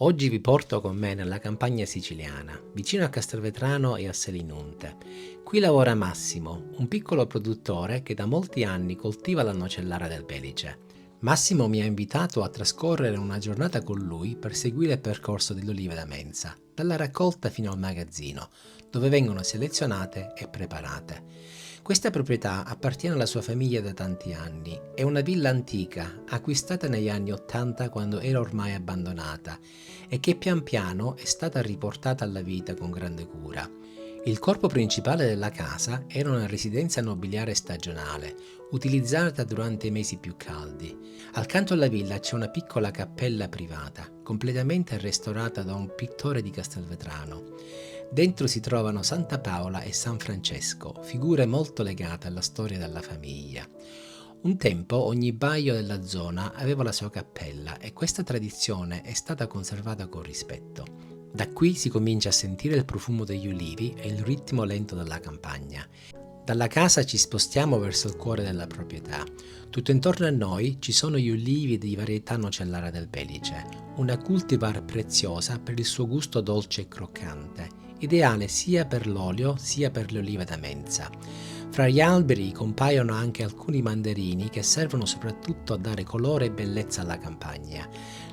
Oggi vi porto con me nella campagna siciliana, vicino a Castelvetrano e a Selinunte. Qui lavora Massimo, un piccolo produttore che da molti anni coltiva la nocellara del Belice. Massimo mi ha invitato a trascorrere una giornata con lui per seguire il percorso delle olive da mensa, dalla raccolta fino al magazzino, dove vengono selezionate e preparate. Questa proprietà appartiene alla sua famiglia da tanti anni, è una villa antica acquistata negli anni '80 quando era ormai abbandonata e che pian piano è stata riportata alla vita con grande cura. Il corpo principale della casa era una residenza nobiliare stagionale, utilizzata durante i mesi più caldi. Accanto alla villa c'è una piccola cappella privata, completamente restaurata da un pittore di Castelvetrano. Dentro si trovano Santa Paola e San Francesco, figure molto legate alla storia della famiglia. Un tempo ogni baio della zona aveva la sua cappella e questa tradizione è stata conservata con rispetto. Da qui si comincia a sentire il profumo degli ulivi e il ritmo lento della campagna. Dalla casa ci spostiamo verso il cuore della proprietà. Tutto intorno a noi ci sono gli ulivi di varietà nocellara del Belice, una cultivar preziosa per il suo gusto dolce e croccante, ideale sia per l'olio sia per le olive da mensa. Fra gli alberi compaiono anche alcuni mandarini che servono soprattutto a dare colore e bellezza alla campagna.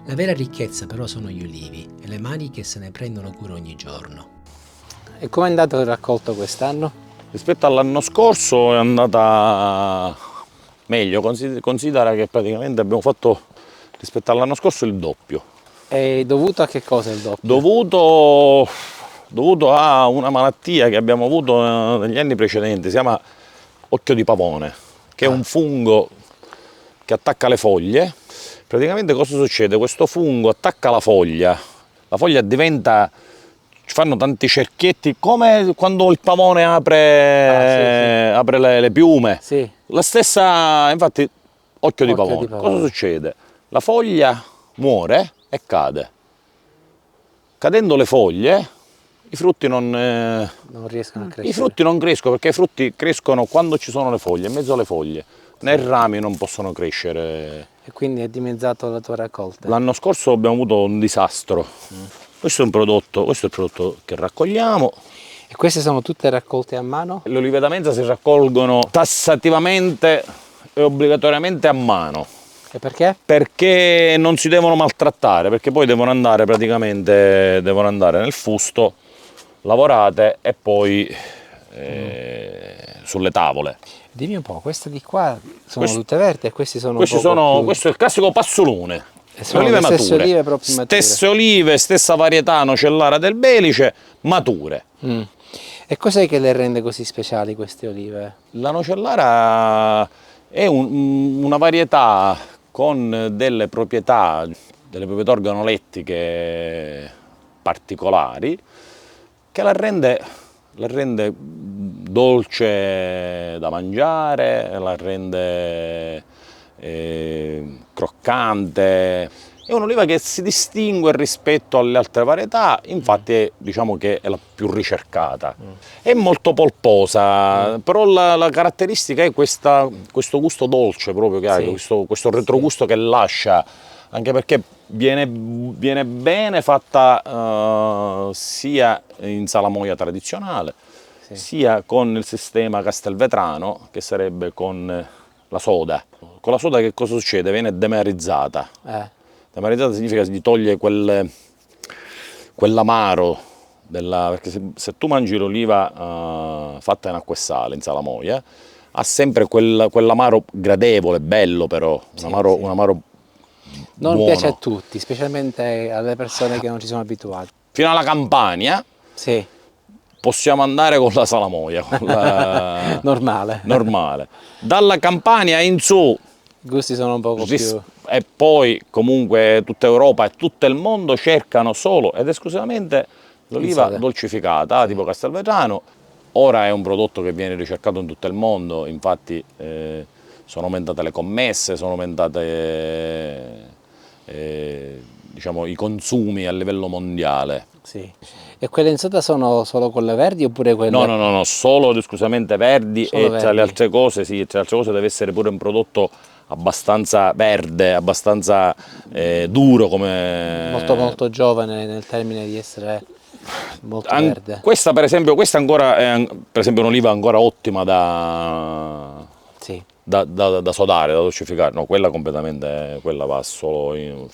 La vera ricchezza però sono gli ulivi e le mani che se ne prendono cura ogni giorno. E com'è andato il raccolto quest'anno? Rispetto all'anno scorso è andata meglio, considera che praticamente abbiamo fatto rispetto all'anno scorso il doppio. È dovuto a che cosa il doppio? Dovuto a una malattia che abbiamo avuto negli anni precedenti, si chiama occhio di pavone, che è un fungo che attacca le foglie. Praticamente cosa succede? Questo fungo attacca la foglia diventa, ci fanno tanti cerchietti, come quando il pavone apre, sì. apre le piume. Sì. La stessa, infatti, occhio di pavone. Cosa succede? La foglia muore e cade. Cadendo le foglie, i frutti non riescono a crescere. I frutti non crescono perché i frutti crescono quando ci sono le foglie, in mezzo alle foglie. Nei rami non possono crescere. E quindi è dimezzato la tua raccolta? L'anno scorso abbiamo avuto un disastro. Questo è il prodotto che raccogliamo. E queste sono tutte raccolte a mano? Le olive da mensa si raccolgono tassativamente e obbligatoriamente a mano. E perché? Perché non si devono maltrattare, perché poi devono andare nel fusto, lavorate e poi sulle tavole. Dimmi un po', queste di qua sono tutte verdi e questi sono Questo è il classico passolone. Sono le stesse olive proprio mature. Stesse olive, stessa varietà nocellara del Belice, mature. E cos'è che le rende così speciali queste olive? La nocellara è una varietà con delle proprietà organolettiche particolari che la rende dolce da mangiare, la rende croccante. È un'oliva che si distingue rispetto alle altre varietà, infatti diciamo che è la più ricercata. È molto polposa, però la caratteristica è questo gusto dolce proprio che ha, questo retrogusto che lascia, anche perché viene bene fatta sia in salamoia tradizionale, sia con il sistema castelvetrano, che sarebbe con la soda. Con la soda che cosa succede? Viene demerizzata. Demerizzata significa che gli toglie quell'amaro, perché se tu mangi l'oliva fatta in acqua e sale, in salamoia, ha sempre quell'amaro gradevole, bello però, un amaro non buono. Piace a tutti, specialmente alle persone che non ci sono abituate. Fino alla Campania possiamo andare con la salamoia, normale. Dalla Campania in su i gusti sono un poco più... E poi comunque tutta Europa e tutto il mondo cercano solo ed esclusivamente l'oliva dolcificata, tipo Castelvetrano. Ora è un prodotto che viene ricercato in tutto il mondo, infatti sono aumentate le commesse, sono aumentate diciamo, i consumi a livello mondiale. E quelle in soda sono solo quelle verdi oppure quelle? No, solo ed esclusivamente verdi. Tra le altre cose deve essere pure un prodotto abbastanza verde, abbastanza duro come... Molto giovane nel termine di essere molto verde. Questa per esempio, questa ancora è per esempio un'oliva ancora ottima da, Sì. da sodare, da dolcificare. No, quella completamente, quella va solo in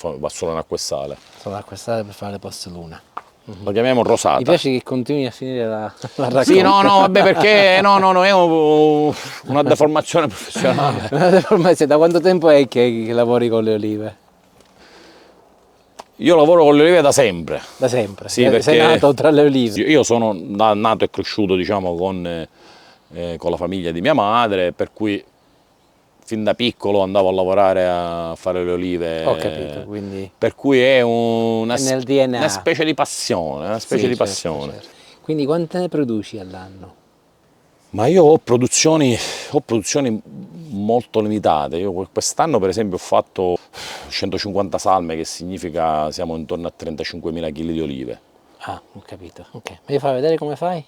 acqua e sale. Solo a quest'area per fare le poste luna. Lo chiamiamo rosata. Mi piace che continui a finire la raccolta. Sì, no, vabbè, perché no, è una deformazione professionale. Da quanto tempo è che lavori con le olive? Io lavoro con le olive da sempre. Da sempre? Sì, perché sei nato tra le olive? Io sono nato e cresciuto, diciamo, con la famiglia di mia madre, per cui fin da piccolo andavo a lavorare a fare le olive. Ho capito, quindi... Per cui è nel DNA. Una specie di passione, Certo. Quindi quante ne produci all'anno? Ma io ho produzioni molto limitate. Io quest'anno per esempio ho fatto 150 salme, che significa siamo intorno a 35.000 kg di olive. Ah, ho capito. Ok. Mi fai vedere come fai?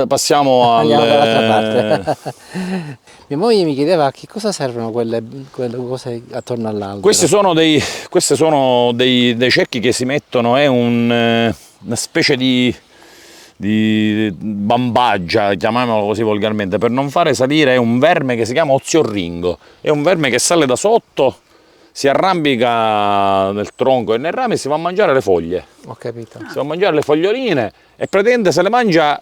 Passiamo Andiamo dall'altra parte. Mia moglie mi chiedeva a che cosa servono quelle cose attorno all'albero. Questi sono dei cerchi che si mettono, è una specie di bambaggia, chiamiamolo così volgarmente, per non fare salire. È un verme che si chiama oziorringo, è un verme che sale da sotto, si arrampica nel tronco e nel rame e si va a mangiare le foglie. Ho capito. Si va a mangiare le foglioline e praticamente se le mangia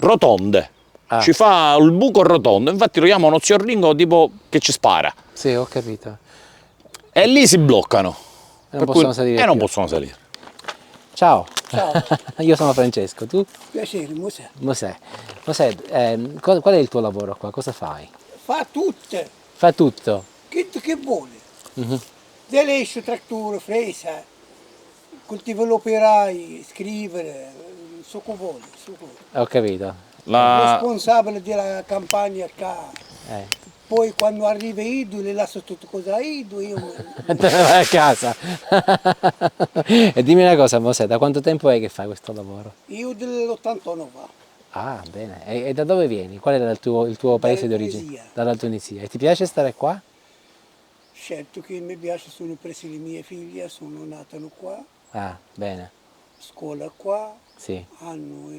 rotonde. Ah. Ci fa il buco rotondo, infatti lo chiamano oziorringo, tipo che ci spara. Sì, ho capito. E lì si bloccano. E non possono salire. E non più. possono salire. Ciao. Ciao. Io sono Francesco, tu? Piacere, Mosè. Mosè. Qual è il tuo lavoro qua? Cosa fai? Fa tutte, Fa tutto. che vuole. Delescio, trattore, fresa, coltivo l'operai, scrivere, so che vuole, so che vuole. Ho capito. Responsabile della campagna qua. Eh. Poi quando arriva Idu, le lascio tutto cosa a Idu, io Te ne vai a casa. E dimmi una cosa, Mosè, da quanto tempo è che fai questo lavoro? io dell'89 va. Ah, bene. E da dove vieni? Qual era il tuo paese di origine? Tunisia. Dalla Tunisia. E ti piace stare qua? Certo che mi piace, sono prese le mie figlie, sono nate qua, Ah, bene. scuola qua, Sì. hanno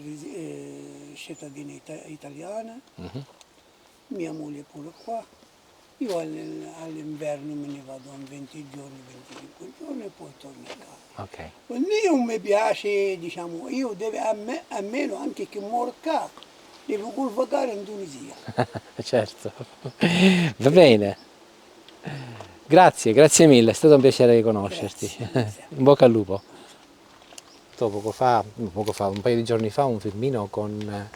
cittadinanza italiana, mia moglie pure qua. Io all'inverno me ne vado in 20 giorni, 25 giorni e poi torno a casa. Ok. Quindi non mi piace, diciamo, io almeno anche che muore qua, devo colvagare in Tunisia. Certo. Va bene. Grazie mille, è stato un piacere conoscerti. Grazie. In bocca al lupo. Poco fa, un paio di giorni fa, un filmino con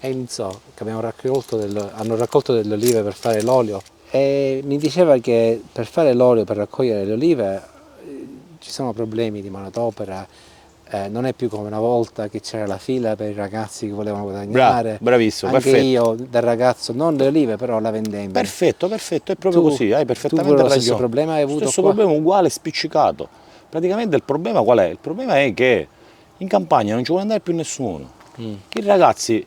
Enzo, che hanno raccolto delle olive per fare l'olio, e mi diceva che per fare l'olio, per raccogliere le olive, ci sono problemi di manodopera, non è più come una volta che c'era la fila per i ragazzi che volevano guadagnare. Bravissimo, Anche perfetto. io da ragazzo, non le olive, però la vendemmo. Perfetto, è proprio così, hai perfettamente tu lo ragione. stesso problema hai avuto Stesso qua? problema uguale, spiccicato. Praticamente il problema qual è? Il problema è che in campagna non ci vuole andare più nessuno. I ragazzi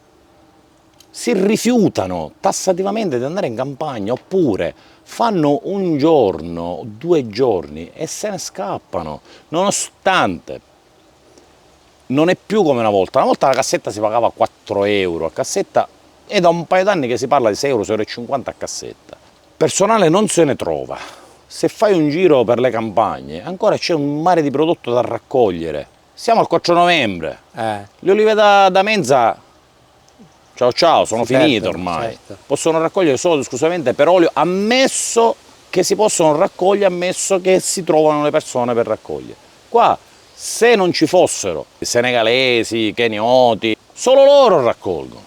si rifiutano tassativamente di andare in campagna, oppure fanno un giorno, 2 giorni e se ne scappano, nonostante non è più come una volta. Una volta la cassetta si pagava 4 euro a cassetta, e da un paio d'anni che si parla di 6 euro, 6,50 euro a cassetta. Personale non se ne trova. Se fai un giro per le campagne, ancora c'è un mare di prodotto da raccogliere. Siamo al 4 novembre. Le olive da Menza, ciao, sono Sì, finite certo, ormai. certo. Possono raccogliere solo ed esclusivamente per olio, ammesso che si possono raccogliere, ammesso che si trovano le persone per raccogliere. Qua, se non ci fossero i senegalesi, kenioti, solo loro raccolgono.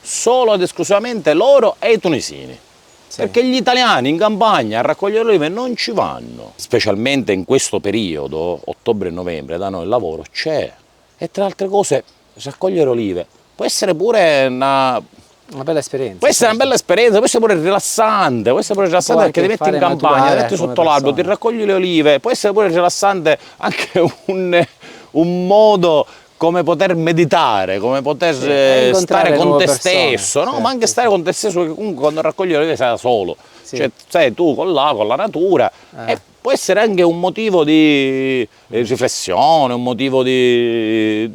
Solo ed esclusivamente loro e i tunisini. Sì. Perché gli italiani in campagna a raccogliere olive non ci vanno. Specialmente in questo periodo, ottobre e novembre, da noi il lavoro c'è. E tra altre cose, raccogliere olive può essere pure una bella esperienza. Può essere una bella esperienza, può essere pure rilassante, perché ti metti in campagna, ti metti sotto l'albero, ti raccogli le olive, può essere pure rilassante anche un modo come poter meditare, come poter incontrare stare con nuove te persone, stesso, no? certo, Ma anche stare con te stesso, perché comunque quando raccogli le olive sei da solo, Sì. cioè sei tu con la natura, e può essere anche un motivo di riflessione, un motivo anche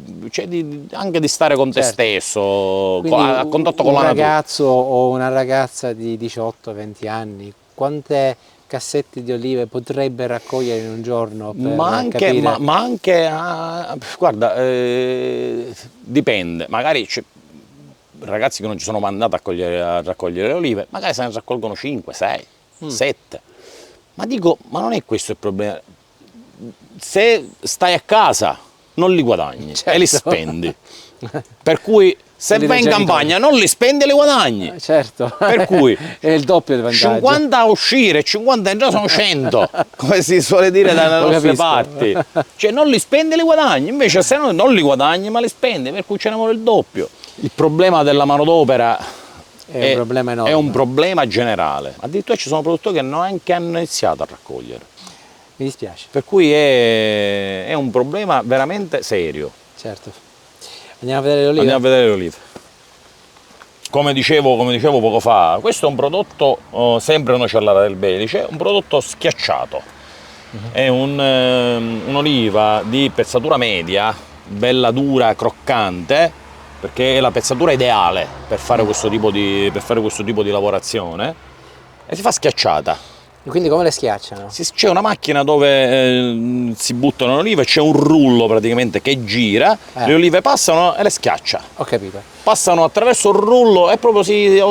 di stare con te Certo. stesso, Quindi a contatto con un la natura. ragazzo o una ragazza di 18-20 anni, quante cassette di olive potrebbe raccogliere in un giorno per Ma anche, capire? ma anche guarda, dipende, magari c'è ragazzi che non ci sono mandati a raccogliere le olive, magari se ne raccolgono 5, 6, 7. Ma dico, ma non è questo il problema. Se stai a casa non li guadagni e li Certo. spendi. Per cui se Quelli vai in dei genitori. campagna non li spendi e li guadagni. Certo, Per cui è il doppio del vantaggio. 50 a uscire, 50 a entrare sono 100, come si suole dire dalle Lo nostre capisco. parti. Cioè non li spendi e li guadagni, invece se no non li guadagni ma li spendi, per cui ce ne vuole il doppio. Il problema della manodopera È un problema enorme. è un problema generale. Addirittura ci sono produttori che neanche hanno iniziato a raccogliere. Mi dispiace, Per cui è un problema veramente serio. certo. Andiamo a vedere le olive? Andiamo a vedere le olive. Come dicevo poco fa, questo è un prodotto, sempre nocellara del Belice, un prodotto schiacciato. È un'oliva di pezzatura media, bella dura, croccante, perché è la pezzatura ideale per fare questo tipo di lavorazione, e si fa schiacciata. E quindi come le schiacciano? C'è una macchina dove si buttano le olive, c'è un rullo praticamente che gira, le olive passano e le schiaccia. Ho capito. Passano attraverso il rullo e proprio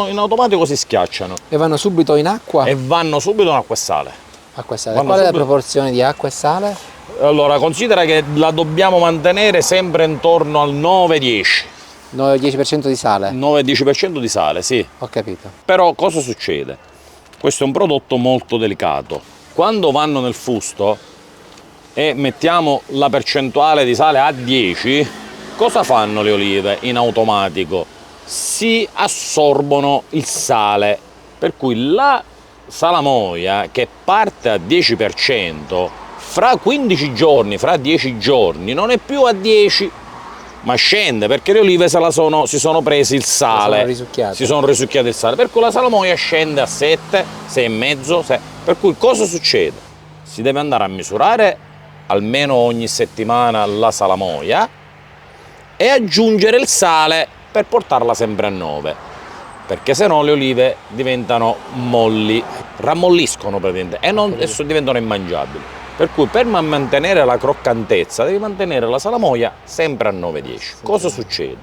in automatico si schiacciano E vanno subito in acqua? e vanno subito in acqua e sale. Acqua e sale. vanno Qual è la subito- proporzione di acqua e sale? Allora, considera che la dobbiamo mantenere sempre intorno al 9-10, 10% di sale? 9-10% di sale, sì. Ho capito. Però cosa succede? Questo è un prodotto molto delicato. Quando vanno nel fusto e mettiamo la percentuale di sale a 10, cosa fanno le olive in automatico? Si assorbono il sale, per cui la salamoia che parte a 10%, fra 15 giorni, fra 10 giorni, non è più a 10, ma scende, perché le olive si sono presi il sale, sono risucchiate. si sono risucchiate il sale, per cui la salamoia scende a 7, 6,5, 6. Per cui cosa succede? Si deve andare a misurare almeno ogni settimana la salamoia e aggiungere il sale per portarla sempre a 9, perché se no le olive diventano molli, rammolliscono praticamente e diventano immangiabili. Per cui per mantenere la croccantezza devi mantenere la salamoia sempre a 9-10. Cosa succede?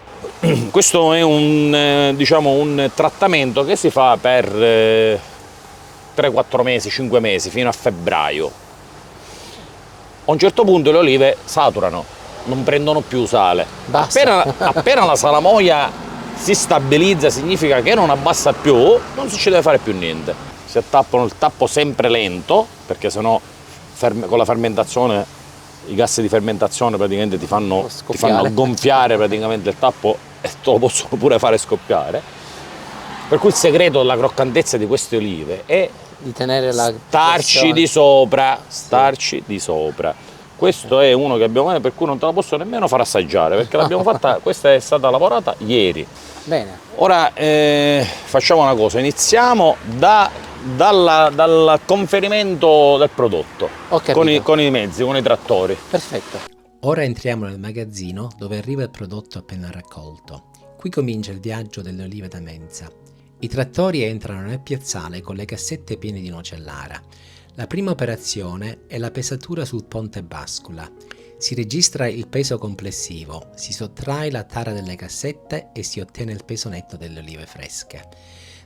Questo è un trattamento che si fa per 3-4 mesi, 5 mesi, fino a febbraio. A un certo punto le olive saturano, non prendono più sale. Basta. Appena la salamoia si stabilizza, significa che non abbassa più, non ci deve fare più niente. Si attappano il tappo sempre lento, perché sennò con la fermentazione, i gas di fermentazione praticamente ti fanno gonfiare praticamente il tappo e te lo possono pure fare scoppiare. Per cui il segreto della croccantezza di queste olive è Di tenere la starci di sopra, starci di sopra. Questo è uno che abbiamo fatto, per cui non te la posso nemmeno far assaggiare, perché l'abbiamo fatta, questa è stata lavorata ieri. Bene. Ora facciamo una cosa, iniziamo dal conferimento del prodotto, Ho capito. con i mezzi, con i trattori. Perfetto. Ora entriamo nel magazzino dove arriva il prodotto appena raccolto. Qui comincia il viaggio delle olive da mensa. I trattori entrano nel piazzale con le cassette piene di nocellara. La prima operazione è la pesatura sul ponte bascula. Si registra il peso complessivo, si sottrae la tara delle cassette e si ottiene il peso netto delle olive fresche.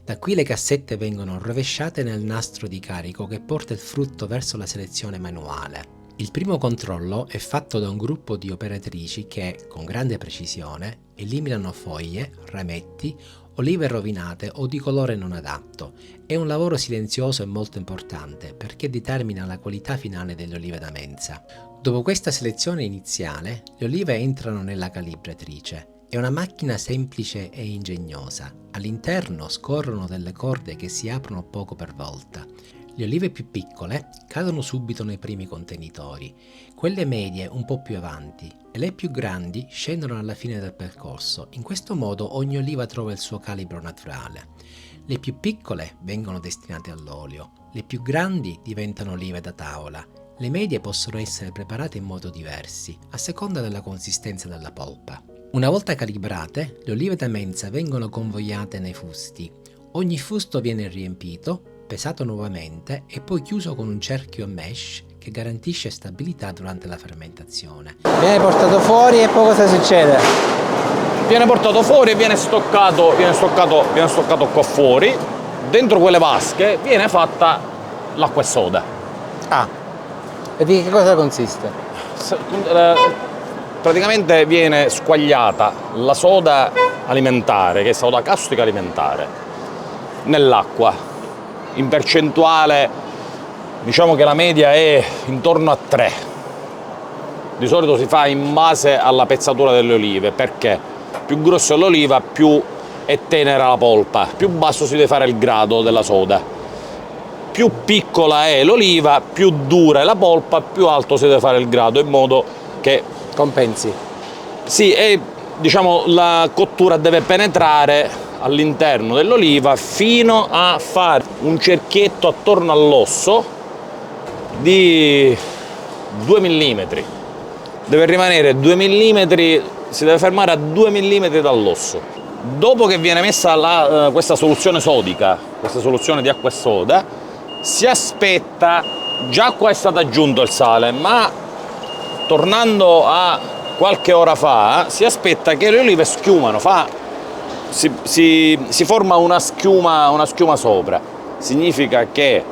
Da qui le cassette vengono rovesciate nel nastro di carico che porta il frutto verso la selezione manuale. Il primo controllo è fatto da un gruppo di operatrici che, con grande precisione, eliminano foglie, rametti, olive rovinate o di colore non adatto. È un lavoro silenzioso e molto importante perché determina la qualità finale delle olive da mensa. Dopo questa selezione iniziale, le olive entrano nella calibratrice. È una macchina semplice e ingegnosa. All'interno scorrono delle corde che si aprono poco per volta. Le olive più piccole cadono subito nei primi contenitori, quelle medie un po' più avanti e le più grandi scendono alla fine del percorso. In questo modo ogni oliva trova il suo calibro naturale. Le più piccole vengono destinate all'olio, le più grandi diventano olive da tavola. Le medie possono essere preparate in modo diversi, a seconda della consistenza della polpa. Una volta calibrate, le olive da mensa vengono convogliate nei fusti. Ogni fusto viene riempito, pesato nuovamente e poi chiuso con un cerchio a mesh che garantisce stabilità durante la fermentazione. Viene portato fuori e poi cosa succede? Viene portato fuori e viene stoccato qua fuori. Dentro quelle vasche viene fatta l'acqua e soda. Ah, e di che cosa consiste? Praticamente viene squagliata la soda alimentare, che è soda caustica alimentare, nell'acqua. In percentuale, diciamo che la media è intorno a 3. Di solito si fa in base alla pezzatura delle olive, perché più grossa è l'oliva, più è tenera la polpa, più basso si deve fare il grado della soda. Più piccola è l'oliva, più dura è la polpa, più alto si deve fare il grado, in modo che Compensi. sì, e diciamo la cottura deve penetrare all'interno dell'oliva fino a fare un cerchietto attorno all'osso di 2 mm. Deve rimanere 2 mm, si deve fermare a 2 mm dall'osso. Dopo che viene messa questa soluzione sodica, questa soluzione di acqua e soda, si aspetta, già qua è stato aggiunto il sale, ma tornando a qualche ora fa, si aspetta che le olive schiumano, si forma una schiuma sopra. Significa che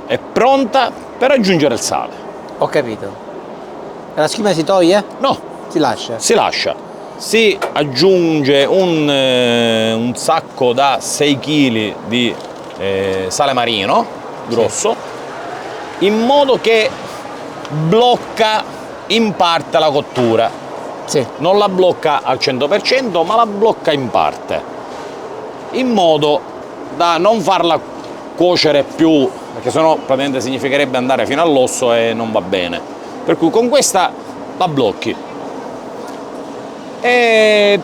è pronta per aggiungere il sale. Ho capito. E la schiuma si toglie? No, Si lascia? si lascia. Si aggiunge un sacco da 6 kg di sale marino grosso, in modo che blocca in parte la cottura. Sì. Non la blocca al 100%, ma la blocca in parte, in modo da non farla cuocere più, perché sennò praticamente significherebbe andare fino all'osso e non va bene. Per cui con questa la blocchi e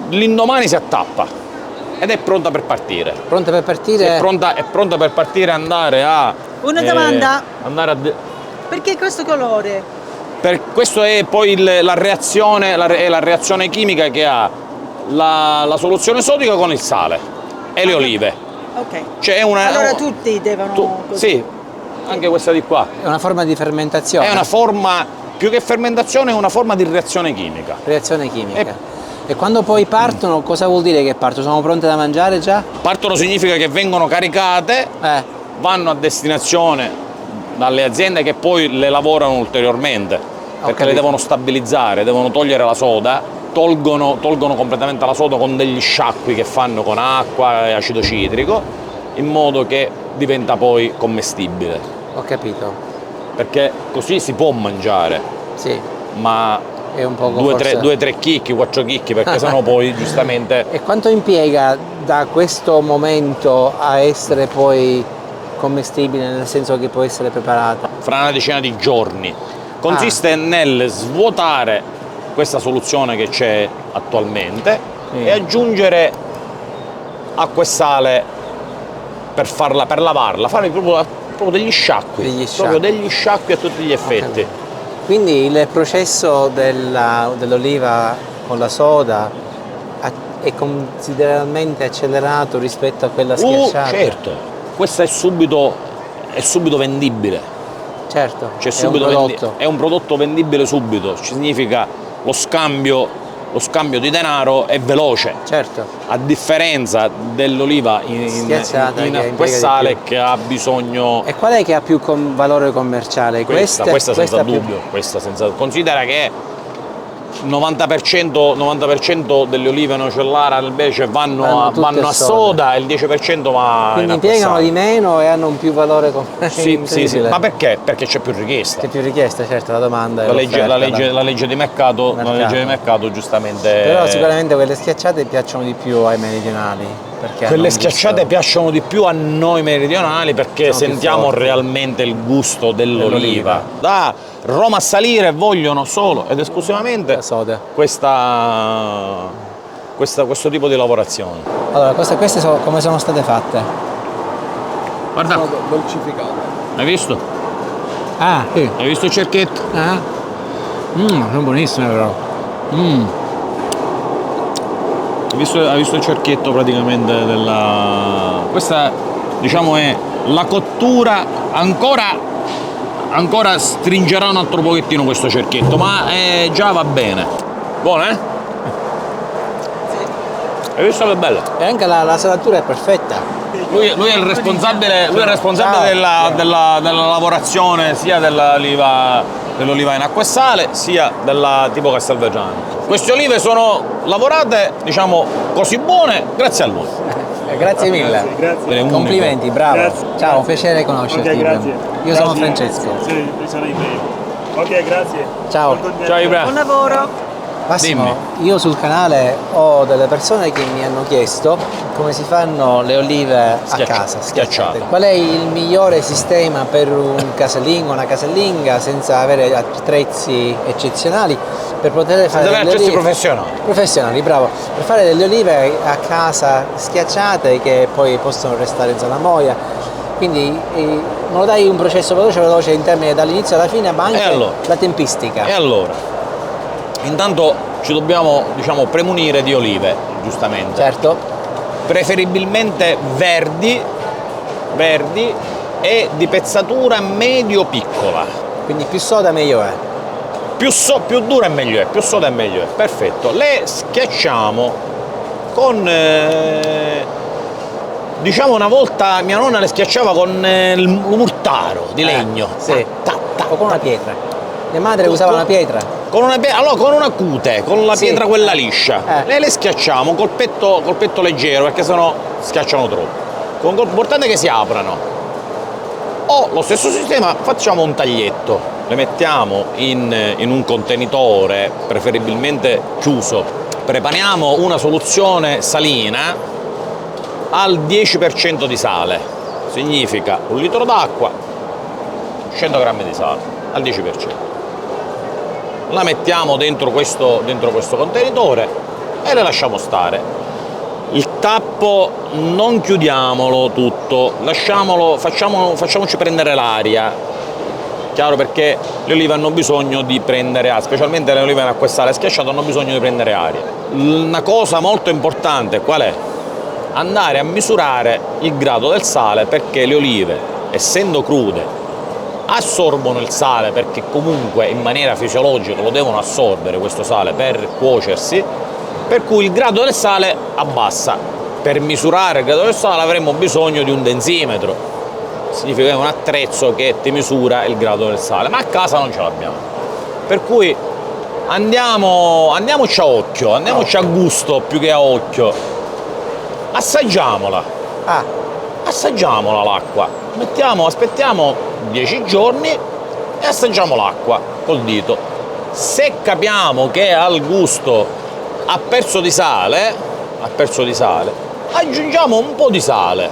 l'indomani si attappa ed è pronta per partire. Pronta per partire? È pronta per partire e andare a... Una domanda. Andare a... Perché questo colore? Questo è poi la reazione chimica che ha la soluzione sodica con il sale e le olive. Ok. Cioè Allora tutti devono... così. Sì, anche questa di qua. È una forma di fermentazione? È una forma, più che fermentazione, è una forma di reazione chimica. Reazione chimica. E quando poi partono, cosa vuol dire che partono? Sono pronte da mangiare già? Partono significa che vengono caricate, vanno a destinazione dalle aziende che poi le lavorano ulteriormente, perché le devono stabilizzare, devono togliere la soda, tolgono completamente la soda con degli sciacqui che fanno con acqua e acido citrico, in modo che diventa poi commestibile. Ho capito. Perché così si può mangiare, Sì. ma È un poco 2-3 chicchi, 4 chicchi, perché sennò poi giustamente... E quanto impiega da questo momento a essere poi commestibile, nel senso che può essere preparata? Fra una decina di giorni. Consiste nel svuotare questa soluzione che c'è attualmente e aggiungere acqua e sale per lavarla, fare proprio degli sciacqui, proprio degli sciacqui a tutti gli effetti. Quindi il processo dell'oliva con la soda è considerevolmente accelerato rispetto a quella schiacciata? Certo, questa è subito vendibile. Certo, Cioè subito è un prodotto vendibile subito, significa lo scambio di denaro è veloce. Certo. A differenza dell'oliva in acqua e sale che ha bisogno... E qual è che ha più valore commerciale? Questa senza dubbio, questa senza... Considera che 90% delle olive nocellara invece vanno a soda e il 10% va quindi in acqua e impiegano sale. di meno e hanno un più valore commerciale. Sì. Ma perché? Perché c'è più richiesta. C'è più richiesta, certo, la domanda. La legge di mercato giustamente... Però sicuramente quelle schiacciate piacciono di più ai meridionali. Perché hanno quelle un gusto- schiacciate piacciono di più a noi meridionali perché Sono più sentiamo forti. realmente il gusto dell'oliva. Dell'oliva. Da Roma a salire vogliono solo ed esclusivamente La soda. questo tipo di lavorazioni. Allora, queste come sono state fatte? Guarda, Dolcificate. hai visto? Ah, sì. Hai visto il cerchietto? Ah. Sono buonissime però. Hai visto il cerchietto praticamente della... Questa diciamo è la cottura, ancora stringerà un altro pochettino questo cerchietto, ma già va bene. Buona, eh? Hai visto che bella? E anche la salatura è perfetta. Lui è il responsabile, Ciao. della lavorazione sia dell'oliva in acqua e sale sia della tipo Castelvetrano. Queste olive sono lavorate, diciamo, così buone grazie a lui. Grazie mille. È unico. Complimenti, bravo. Grazie. Ciao, un piacere conoscerti. Ok, grazie. Io sono Grazie. Francesco. Sì, sono Ibrahim. Ok, grazie. Ciao. Ciao Ibra. Buon lavoro. Massimo, io sul canale ho delle persone che mi hanno chiesto come si fanno le olive a casa, schiacciate. Qual è il migliore sistema per un casalingo, una casalinga, senza avere attrezzi eccezionali, per poter fare Deve delle esserci olive professionali. professionali, bravo, per fare delle olive a casa schiacciate che poi possono restare in zona moia. Quindi me lo dai un processo veloce in termini dall'inizio alla fine, ma anche allora? la tempistica. E allora? Intanto ci dobbiamo, diciamo, premunire di olive, giustamente. Certo. Preferibilmente verdi e di pezzatura medio-piccola. Quindi più soda meglio è. Più dura e meglio è, più soda e meglio è. Perfetto. Le schiacciamo con... diciamo una volta mia nonna le schiacciava con il murtaro di legno. Sì. Ta, ta, O con una pietra. Mia madre usava una pietra. Con una cute, con la Sì. pietra quella liscia. Le schiacciamo col petto leggero perché sennò schiacciano troppo. L'importante è che si aprano. O lo stesso sistema facciamo un taglietto, le mettiamo in un contenitore preferibilmente chiuso. Prepariamo una soluzione salina al 10% di sale. Significa 1 litro d'acqua, 100 grammi di sale al 10%. La mettiamo dentro questo contenitore e le lasciamo stare. Il tappo non chiudiamolo tutto, lasciamolo, facciamoci prendere l'aria. Chiaro, perché le olive hanno bisogno di prendere aria, specialmente le olive in acqua e sale schiacciate hanno bisogno di prendere aria. Una cosa molto importante qual è? Andare a misurare il grado del sale, perché le olive, essendo crude, assorbono il sale, perché comunque in maniera fisiologica lo devono assorbere questo sale per cuocersi, per cui il grado del sale abbassa. Per misurare il grado del sale avremo bisogno di un densimetro, significa che è un attrezzo che ti misura il grado del sale, ma a casa non ce l'abbiamo, per cui andiamoci a occhio, andiamoci a gusto più che a occhio. Assaggiamola l'acqua, aspettiamo 10 giorni e assaggiamo l'acqua col dito. Se capiamo che al gusto ha perso di sale, aggiungiamo un po' di sale,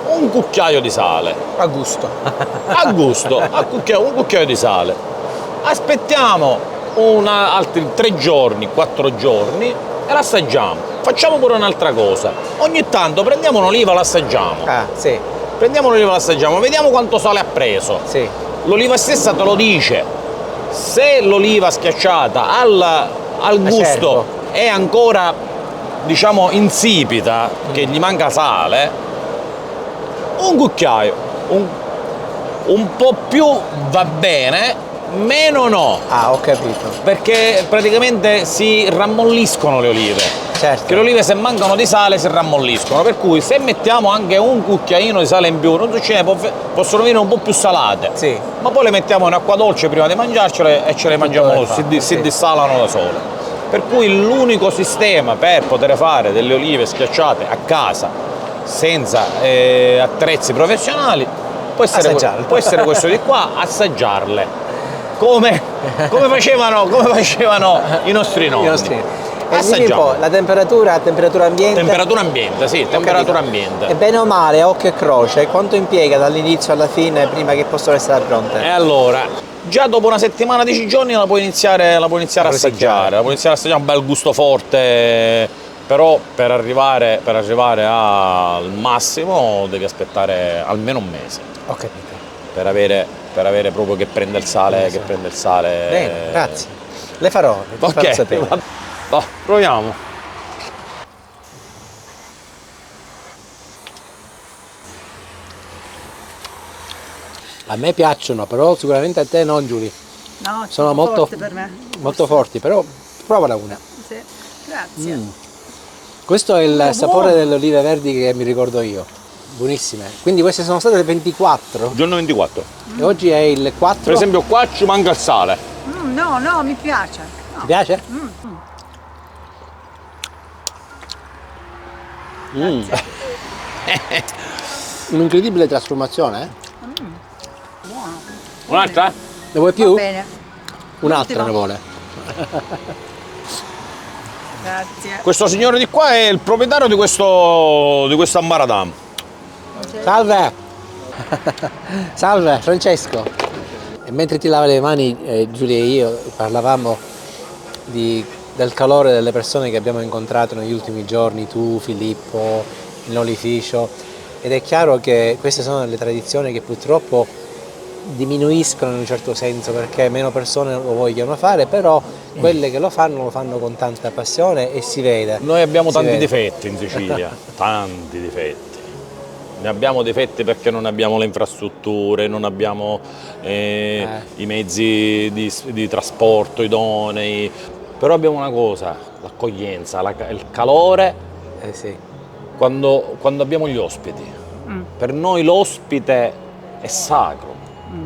un cucchiaio di sale. A gusto. Un cucchiaio di sale. Aspettiamo altri 3 giorni, 4 giorni e l'assaggiamo. Facciamo pure un'altra cosa. Ogni tanto prendiamo un'oliva e l'assaggiamo. Sì. Prendiamo l'oliva e l'assaggiamo, vediamo quanto sale ha preso. Sì. L'oliva stessa te lo dice. Se l'oliva schiacciata al gusto certo. è ancora, diciamo, insipida, che gli manca sale, un cucchiaio, un po' più va bene, meno no. Ho capito. Perché praticamente si rammolliscono le olive. Certo. Che le olive, se mancano di sale, si rammolliscono, per cui se mettiamo anche un cucchiaino di sale in più, non succede, possono venire un po' più salate. Sì. Ma poi le mettiamo in acqua dolce prima di mangiarcele e ce le mangiamo, si sì. dissalano da sole. Per cui l'unico sistema per poter fare delle olive schiacciate a casa senza attrezzi professionali può essere questo di qua, assaggiarle come facevano i nostri nonni. dimmi un po', la temperatura ambiente? Temperatura ambiente, sì, temperatura ambiente. E bene o male, a occhio e croce, quanto impiega dall'inizio alla fine prima che possono essere pronte? E allora, già dopo una settimana, 10 giorni la puoi iniziare a assaggiare. La puoi iniziare a assaggiare, un bel gusto forte, però per arrivare al massimo devi aspettare almeno un mese. Ho capito. Per avere proprio che prende il sale, Bene, grazie. Le farò Ok, sapere. Va, proviamo. A me piacciono, però sicuramente a te non, Giulia. No, Sono molto forte per me. molto forti, però provala una. Sì. Grazie. Questo è il Buono. sapore delle olive verdi che mi ricordo io. Buonissime. Quindi queste sono state le 24 Giorno 24. e oggi è il 4. Per esempio qua ci manca il sale. No, mi piace. No. Ti piace? Un'incredibile trasformazione, Buono. Un'altra? Ne vuoi Va più? bene. Un'altra L'ultima. ne vuole. Grazie. Questo signore di qua è il proprietario di questo ambaradam. Salve! Salve Francesco! E mentre ti lavi le mani, Giulia e io parlavamo del calore delle persone che abbiamo incontrato negli ultimi giorni, tu, Filippo, il nolificio, ed è chiaro che queste sono delle tradizioni che purtroppo diminuiscono in un certo senso perché meno persone lo vogliono fare, però quelle che lo fanno con tanta passione e si vede. Noi abbiamo Si tanti vede. difetti in Sicilia, tanti difetti. Ne abbiamo difetti perché non abbiamo le infrastrutture, non abbiamo i mezzi di trasporto idonei, però abbiamo una cosa, l'accoglienza, il calore Sì. quando abbiamo gli ospiti. Per noi l'ospite è sacro.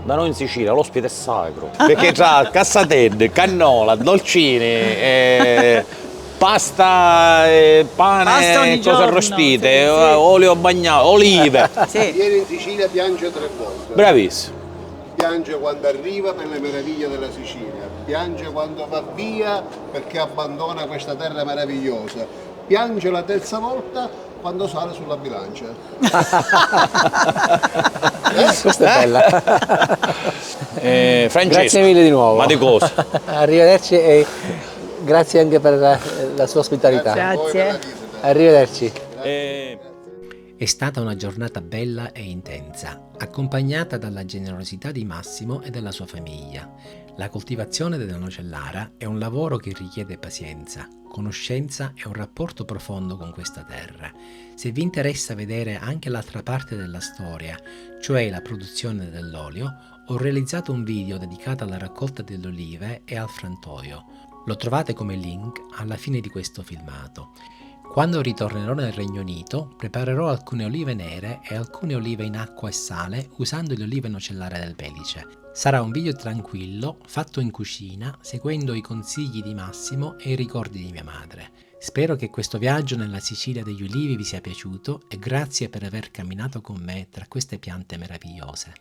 Da noi in Sicilia l'ospite è sacro, perché c'ha cassatelle, cannola, dolcini, pasta, pane, Pasta ogni cose giorno, arrostite, sì. olio bagnato, olive. Sì. Viene in Sicilia, piange 3 volte. Bravissimo. Piange quando arriva per le meraviglie della Sicilia, piange quando va via perché abbandona questa terra meravigliosa, piange la terza volta quando sale sulla bilancia. Questa è bella. Francesco, Grazie mille di nuovo. ma di cosa? Arrivederci e grazie anche per la sua ospitalità. Voi per la Grazie. visita. Arrivederci. È stata una giornata bella e intensa, accompagnata dalla generosità di Massimo e della sua famiglia. La coltivazione della nocellara è un lavoro che richiede pazienza, conoscenza e un rapporto profondo con questa terra. Se vi interessa vedere anche l'altra parte della storia, cioè la produzione dell'olio, ho realizzato un video dedicato alla raccolta delle olive e al frantoio. Lo trovate come link alla fine di questo filmato. Quando ritornerò nel Regno Unito, preparerò alcune olive nere e alcune olive in acqua e sale usando le olive nocellare del Belice. Sarà un video tranquillo, fatto in cucina, seguendo i consigli di Massimo e i ricordi di mia madre. Spero che questo viaggio nella Sicilia degli ulivi vi sia piaciuto e grazie per aver camminato con me tra queste piante meravigliose.